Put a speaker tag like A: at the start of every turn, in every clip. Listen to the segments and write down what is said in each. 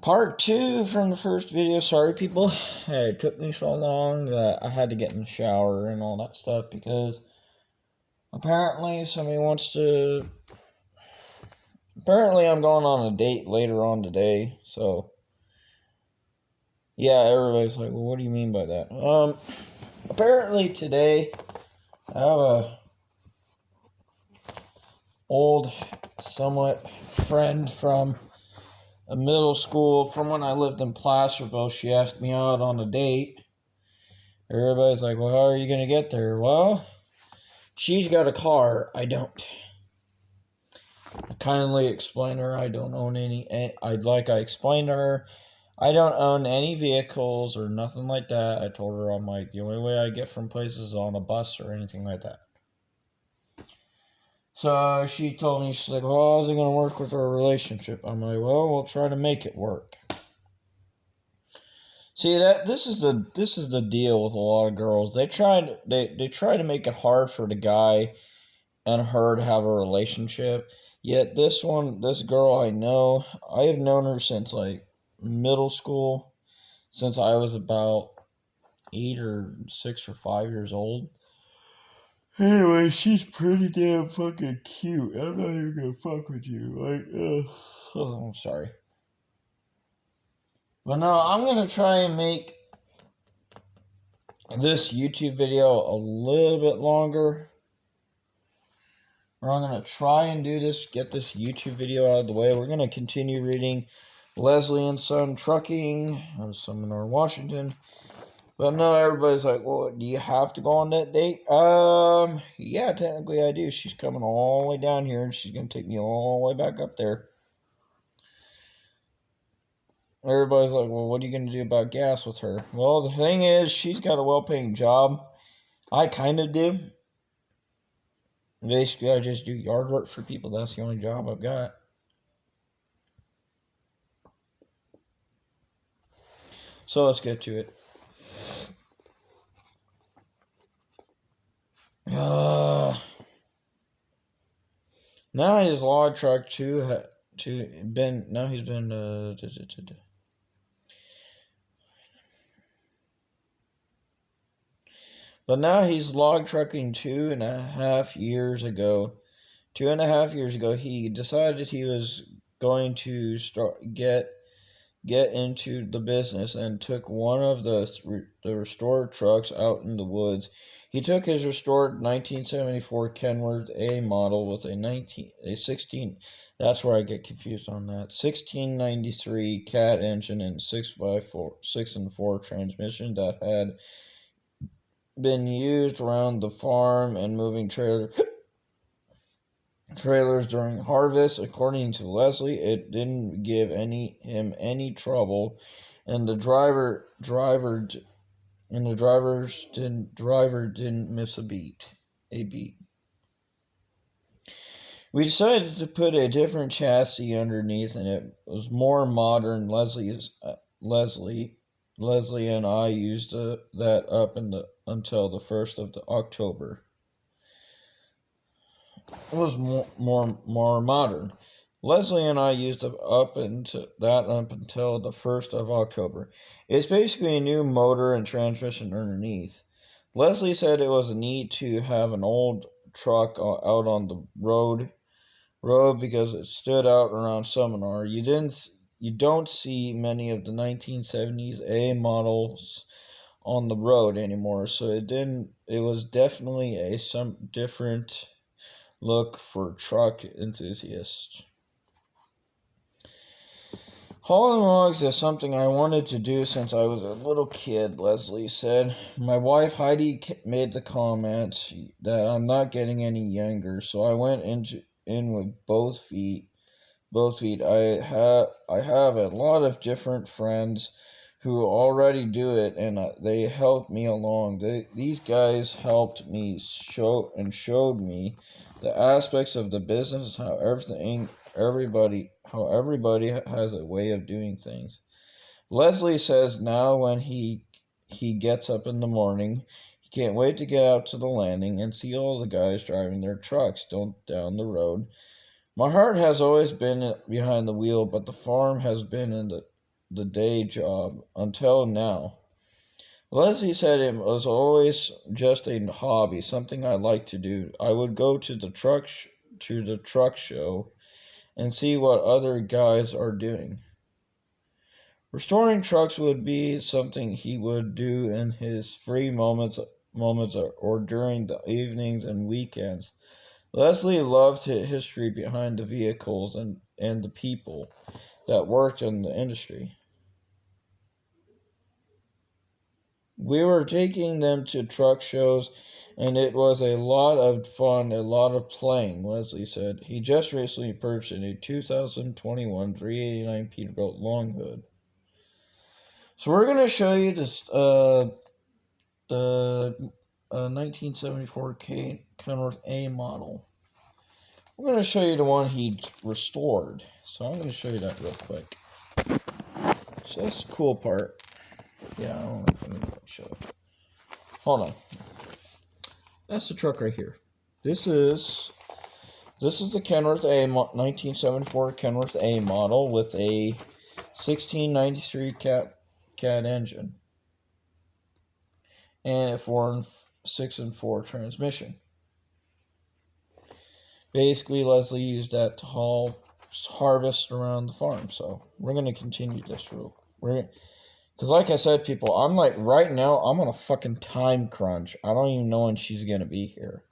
A: Part 2 from the first video. Sorry, people. It took me so long that I had to get in the shower and all that stuff because apparently somebody wants to... Apparently I'm going on a date later on today, so... Yeah, everybody's like, well, what do you mean by that? Apparently today I have a old, somewhat friend from a middle school from when I lived in Placerville. She asked me out on a date. Everybody's like, well, how are you going to get there? Well, she's got a car. I don't. I kindly explained to her I don't own any. I explained to her I don't own any vehicles or nothing like that. I told her I'm like, the only way I get from places is on a bus or anything like that. So she told me, she's like, well, how's it going to work with our relationship? I'm like, well, we'll try to make it work. See, this is the deal with a lot of girls. They try to make it hard for the guy and her to have a relationship. Yet this girl I have known her since like middle school, since I was about 8 or 6 or 5 years old. Anyway, she's pretty damn fucking cute. I'm not even gonna fuck with you. I'm sorry. But no, I'm gonna try and make this YouTube video a little bit longer. I'm going to try and get this YouTube video out of the way. We're going to continue reading Leslie and Son Trucking out of Seminole, Washington. But no, everybody's like, well, do you have to go on that date? Yeah, technically I do. She's coming all the way down here, and she's going to take me all the way back up there. Everybody's like, well, what are you going to do about gas with her? Well, the thing is, she's got a well-paying job. I kind of do. Basically, I just do yard work for people. That's the only job I've got. So let's get to it. Now his log truck But now he's log trucking 2.5 years ago. 2.5 years ago, he decided he was going to get into the business and took one of the restored trucks out in the woods. He took his restored 1974 Kenworth A model with a 16. That's where I get confused on that. 1693 cat engine and 6x4 transmission that had been used around the farm and moving trailers during harvest. According to Leslie, it didn't give him any trouble, and the driver didn't miss a beat. We decided to put a different chassis underneath, and it was more modern. Leslie and I used that up until the 1st of October. It was more modern. Leslie and I used it up until the 1st of October. It's basically a new motor and transmission underneath. Leslie said it was neat to have an old truck out on the road because it stood out around Seminole. You don't see many of the 1970s A models on the road anymore, so it was definitely some different look for truck enthusiasts. Hauling logs is something I wanted to do since I was a little kid, Leslie said. My wife Heidi made the comment that I'm not getting any younger, so I went in with both feet. I have a lot of different friends who already do it, and they helped me along. These guys helped me showed me the aspects of the business, how everybody has a way of doing things. Leslie says now when he gets up in the morning, he can't wait to get out to the landing and see all the guys driving their trucks down the road. My heart has always been behind the wheel, but the farm has been in the the day job until now. Leslie said it was always just a hobby, something I liked to do. I would go to the truck show and see what other guys are doing. Restoring trucks would be something he would do in his free moments or during the evenings and weekends. Leslie loved the history behind the vehicles and the people that worked in the industry. We were taking them to truck shows, and it was a lot of fun, a lot of playing, Leslie said. He just recently purchased a 2021 389 Peterbilt long hood. So we're going to show you this, the 1974 Kenworth A model. We're going to show you the one he restored. So I'm going to show you that real quick. So that's the cool part. Yeah, I don't know if I'm going to show it. Hold on. That's the truck right here. This is the Kenworth A 1974 Kenworth A model with a 1693 cat engine and a 4 and 6 transmission. Basically, Leslie used that to haul harvest around the farm. So we're going to continue this route. Because like I said, people, I'm like, right now, I'm on a fucking time crunch. I don't even know when she's going to be here.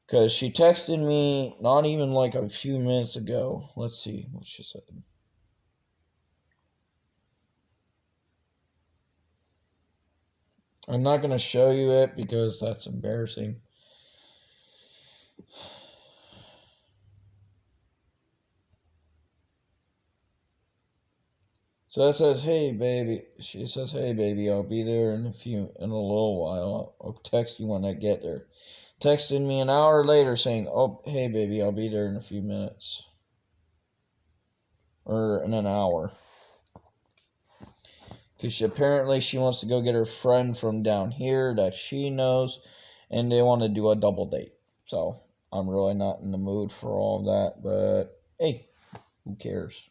A: Because she texted me not even like a few minutes ago. Let's see what she said. I'm not going to show you it because that's embarrassing. So it says, "Hey baby." She says, "Hey baby, I'll be there in a little while. I'll text you when I get there." Texted me an hour later saying, "Oh, hey baby, I'll be there in a few minutes." Or in an hour. Because apparently she wants to go get her friend from down here that she knows, and they want to do a double date. So I'm really not in the mood for all of that, but hey, who cares?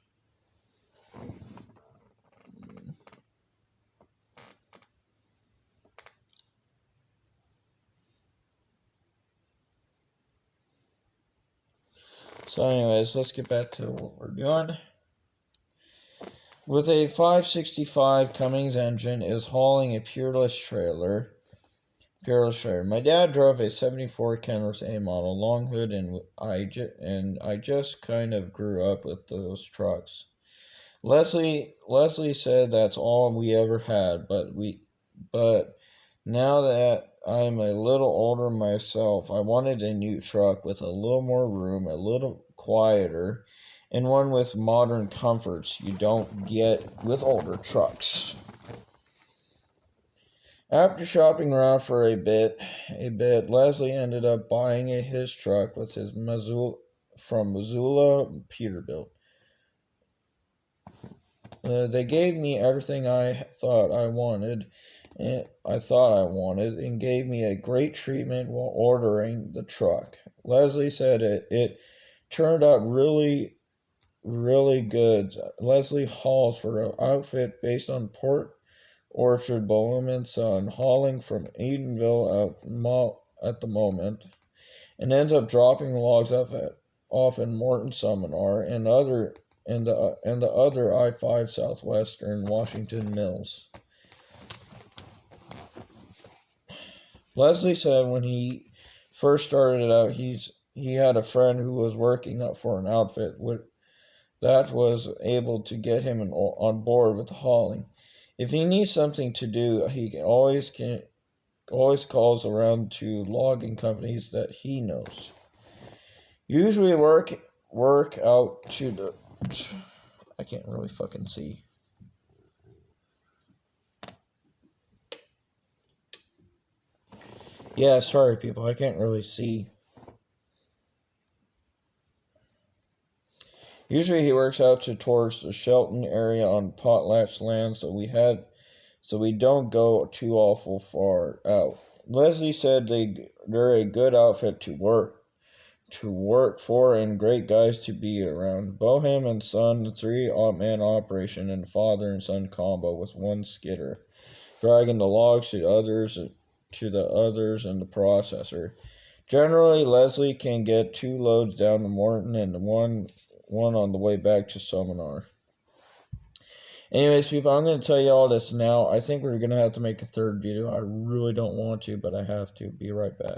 A: So anyways, let's get back to what we're doing. With a 565 Cummins engine, is hauling a Peerless trailer. My dad drove a 74 Kenworth A model long hood, and I just kind of grew up with those trucks. Leslie said that's all we ever had, but now that I'm a little older myself, I wanted a new truck with a little more room, a little quieter, and one with modern comforts you don't get with older trucks. After shopping around for a bit, Leslie ended up buying his truck with his Missoula Peterbilt. They gave me everything I thought I wanted, and gave me a great treatment while ordering the truck. Leslie said it turned out really, really good. Leslie hauls for an outfit based on Port Orchard, Boehm and Son, hauling from Edenville at the moment, and ends up dropping logs off in Morton Seminar and the other I-5 Southwestern Washington Mills. Leslie said when he first started out, he had a friend who was working up for an outfit that was able to get him on board with the hauling. If he needs something to do, he always calls around to logging companies that he knows. Usually work out to the... I can't really fucking see. Yeah, sorry people, I can't really see. Usually he works out towards the Shelton area on potlatch land, so we don't go too awful far out. Leslie said they're a good outfit to work to work for and great guys to be around. Bohem and Son, the three-man operation and father and son combo with one skidder, dragging the logs to the others and the processor. Generally, Leslie can get 2 loads down to Morton and one on the way back to Seminar. Anyways, people, I'm going to tell you all this now. I think we're going to have to make a third video. I really don't want to, but I have to. Be right back.